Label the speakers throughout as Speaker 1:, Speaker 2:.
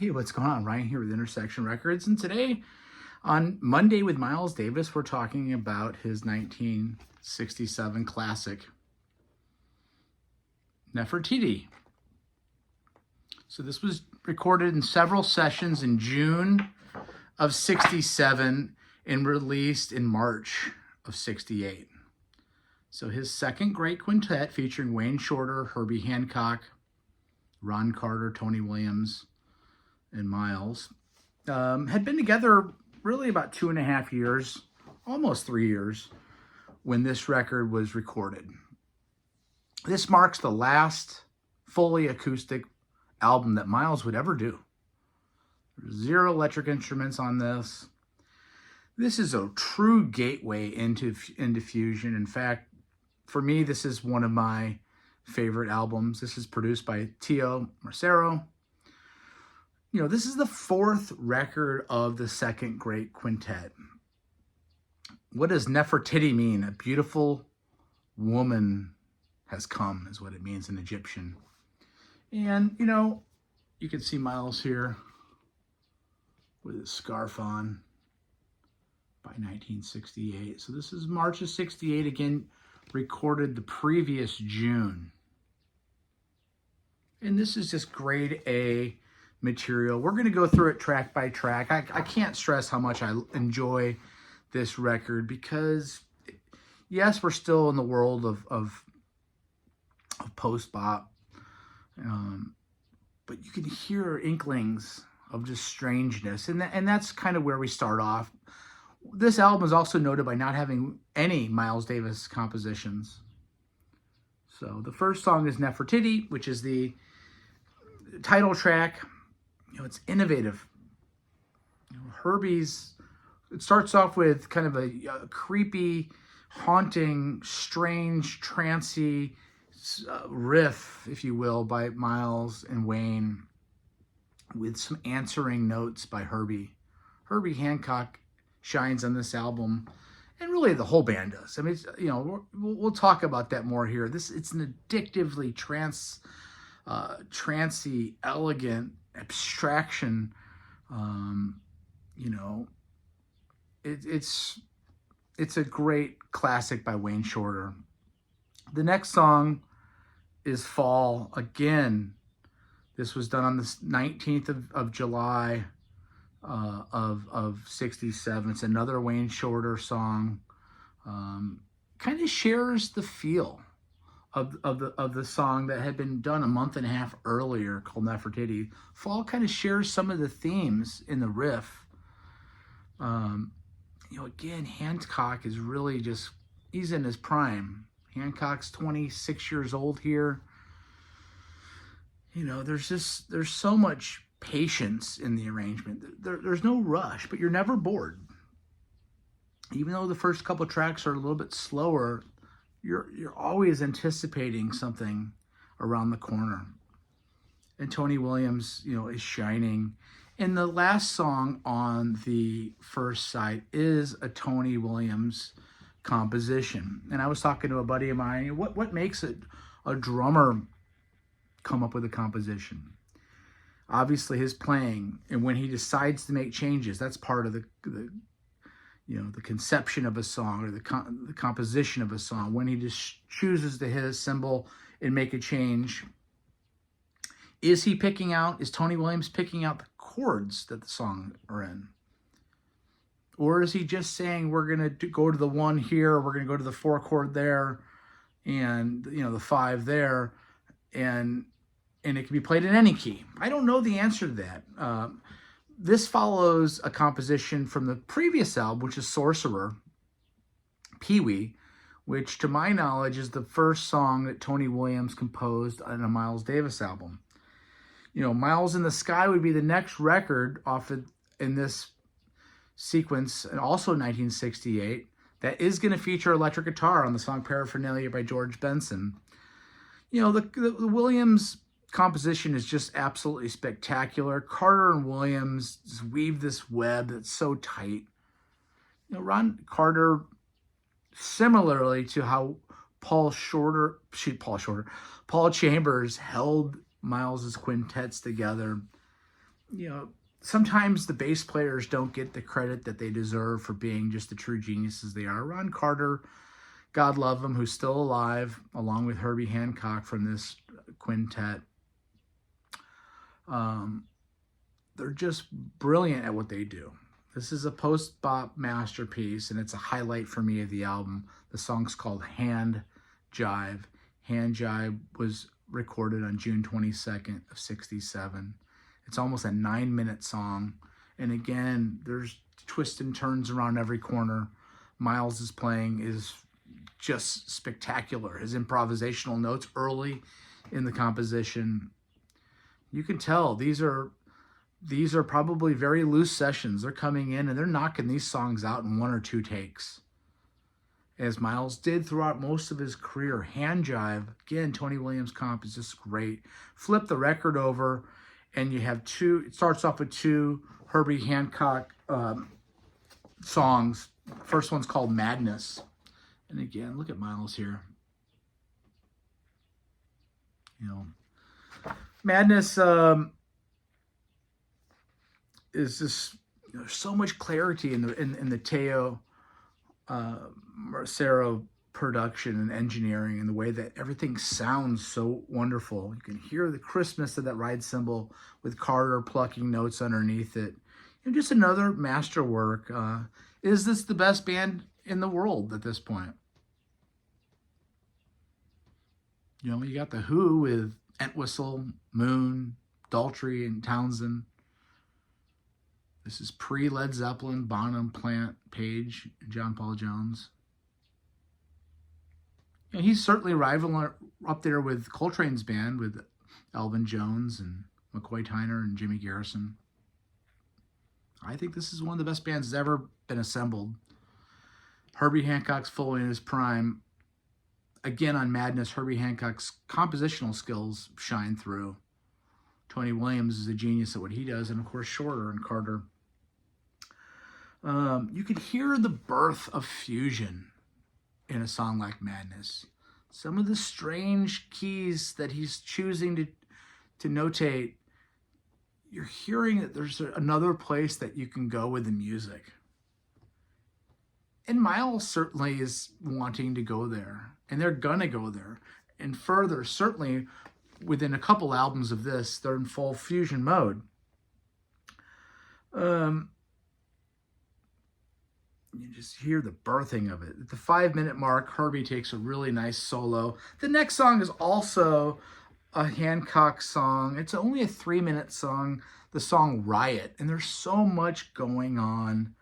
Speaker 1: Hey, what's going on? Ryan here with Intersection Records, and today on Monday with Miles Davis, we're talking about his 1967 classic, Nefertiti. So this was recorded in several sessions in June of 67 and released in March of 68. So his second great quintet featuring Wayne Shorter, Herbie Hancock, Ron Carter, Tony Williams, and Miles, had been together really about 2.5 years, almost 3 years, when this record was recorded. This marks the last fully acoustic album that Miles would ever do. There's 0 electric instruments on this. This is a true gateway into fusion. In fact, for me, this is one of my favorite albums. This is produced by Tio Macero. You know, this is the 4th record of the second great quintet. What does Nefertiti mean? A beautiful woman has come is what it means in Egyptian. And, you know, you can see Miles here with his scarf on by 1968. So this is March of 68, again, recorded the previous June. And this is just grade A material. We're going to go through it track by track. I can't stress how much I enjoy this record because, yes, we're still in the world of post-bop, but you can hear inklings of just strangeness, and that's kind of where we start off. This album is also noted by not having any Miles Davis compositions. So the first song is Nefertiti, which is the title track. You know, it's innovative. You know, Herbie's, it starts off with kind of a creepy, haunting, strange, trancy riff, if you will, by Miles and Wayne, with some answering notes by Herbie. Herbie Hancock shines on this album, and really the whole band does. I mean, it's, you know, we'll talk about that more here. It's an addictively trancy, elegant abstraction. You know, it's a great classic by Wayne Shorter. The next song is Fall. Again, this was done on the 19th of July of 67. It's another Wayne Shorter song. Kind of shares the feel of the song that had been done a month and a half earlier, called Nefertiti. Fall kind of shares some of the themes in the riff. You know, again, Hancock is really just, he's in his prime. Hancock's 26 years old here. You know, there's so much patience in the arrangement. There's no rush, but you're never bored. Even though the first couple tracks are a little bit slower, you're always anticipating something around the corner. And Tony Williams, you know, is shining. And the last song on the first side is a Tony Williams composition. And I was talking to a buddy of mine, what makes it a drummer come up with a composition? Obviously his playing, and when he decides to make changes, that's part of the you know, the conception of a song, or the composition of a song. When he just chooses to hit a cymbal and make a change, is Tony Williams picking out the chords that the song are in? Or is he just saying, we're going to go to the 1 here, we're going to go to the 4 chord there, and, you know, the 5 there, and it can be played in any key? I don't know the answer to that. This follows a composition from the previous album, which is Sorcerer, Pee-wee, which to my knowledge is the first song that Tony Williams composed on a Miles Davis album. You know, Miles in the Sky would be the next record off in this sequence, and also 1968, that is going to feature electric guitar on the song Paraphernalia by George Benson. You know, the Williams composition is just absolutely spectacular. Carter and Williams just weave this web that's so tight. You know, Ron Carter, similarly to how Paul Chambers held Miles's quintets together, you know, sometimes the bass players don't get the credit that they deserve for being just the true geniuses they are. Ron Carter, God love him, who's still alive, along with Herbie Hancock from this quintet. They're just brilliant at what they do. This is a post-bop masterpiece, and it's a highlight for me of the album. The song's called Hand Jive. Hand Jive was recorded on June 22nd of 67. It's almost a 9-minute song. And again, there's twists and turns around every corner. Miles' playing is just spectacular. His improvisational notes early in the composition, you can tell these are probably very loose sessions. They're coming in and they're knocking these songs out in 1 or 2 takes, as Miles did throughout most of his career. Hand Jive, again, Tony Williams comp is just great. Flip the record over, and you have 2. It starts off with 2 Herbie Hancock songs. First one's called Madness. And again, look at Miles here. You know, Madness is just, there's so much clarity in the Teo Mercero production and engineering, and the way that everything sounds so wonderful. You can hear the crispness of that ride cymbal with Carter plucking notes underneath it. And just another masterwork. Is this the best band in the world at this point? You know, you got the Who with Entwistle, Moon, Daltrey, and Townsend. This is pre-Led Zeppelin, Bonham, Plant, Page, and John Paul Jones. And he's certainly rivaling up there with Coltrane's band, with Elvin Jones and McCoy Tyner and Jimmy Garrison. I think this is one of the best bands that's ever been assembled. Herbie Hancock's fully in his prime. Again, on Madness, Herbie Hancock's compositional skills shine through. Tony Williams is a genius at what he does, and of course Shorter and Carter. You could hear the birth of fusion in a song like Madness. Some of the strange keys that he's choosing to notate, you're hearing that there's another place that you can go with the music. And Miles certainly is wanting to go there, and they're gonna go there. And further, certainly within a couple albums of this, they're in full fusion mode. You just hear the birthing of it. At the 5-minute mark, Herbie takes a really nice solo. The next song is also a Hancock song. It's only a 3-minute song, the song Riot, and there's so much going on.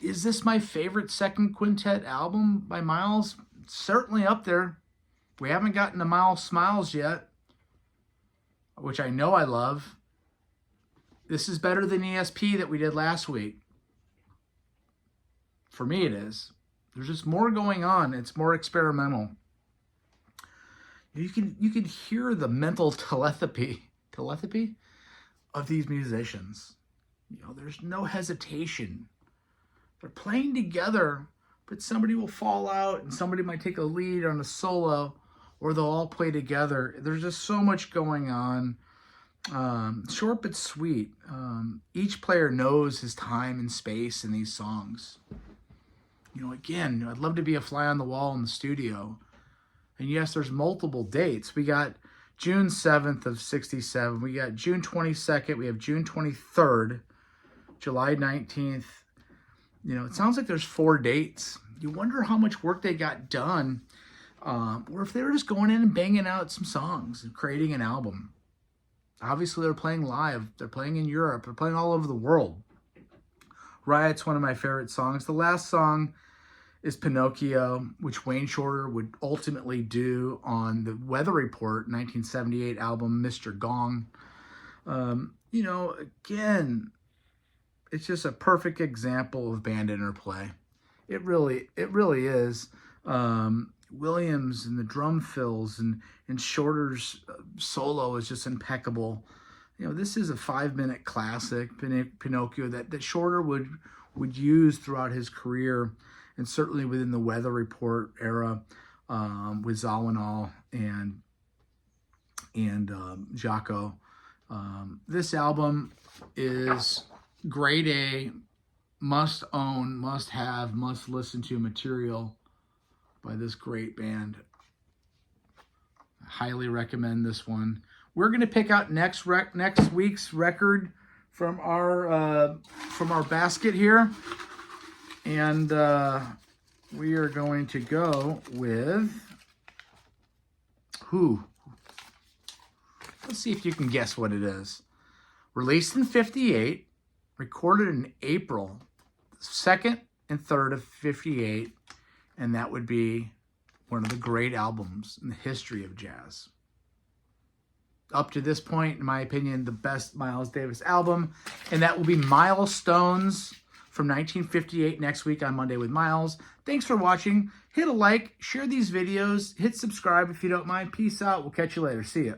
Speaker 1: Is this my favorite second quintet album by Miles? Certainly up there. We haven't gotten to Miles Smiles yet, which I know I love. This is better than ESP that we did last week. For me, it is. There's just more going on. It's more experimental. You can hear the mental telepathy of these musicians. You know, there's no hesitation. They're playing together, but somebody will fall out and somebody might take a lead on a solo, or they'll all play together. There's just so much going on. Short but sweet. Each player knows his time and space in these songs. You know, again, I'd love to be a fly on the wall in the studio. And yes, there's multiple dates. We got June 7th of 67. We got June 22nd. We have June 23rd, July 19th. You know, it sounds like there's 4 dates. You wonder how much work they got done, or if they were just going in and banging out some songs and creating an album. Obviously, they're playing live. They're playing in Europe. They're playing all over the world. Riot's one of my favorite songs. The last song is Pinocchio, which Wayne Shorter would ultimately do on the Weather Report 1978 album, Mr. Gong. You know, again, it's just a perfect example of band interplay. It really is. Williams and the drum fills and Shorter's solo is just impeccable. You know, this is a 5-minute classic, Pinocchio, that Shorter would use throughout his career, and certainly within the Weather Report era, with Zawinul and Jaco. This album is grade A, must own, must have, must listen to material by this great band. I highly recommend this one. We're going to pick out next week's record from our basket here, and we are going to go with who? Let's see if you can guess what it is. Released in 58, recorded in April 2nd and 3rd of 58, and that would be one of the great albums in the history of jazz. Up to this point, in my opinion, the best Miles Davis album, and that will be Milestones from 1958 next week on Monday with Miles. Thanks for watching. Hit a like, share these videos, hit subscribe if you don't mind. Peace out. We'll catch you later. See ya.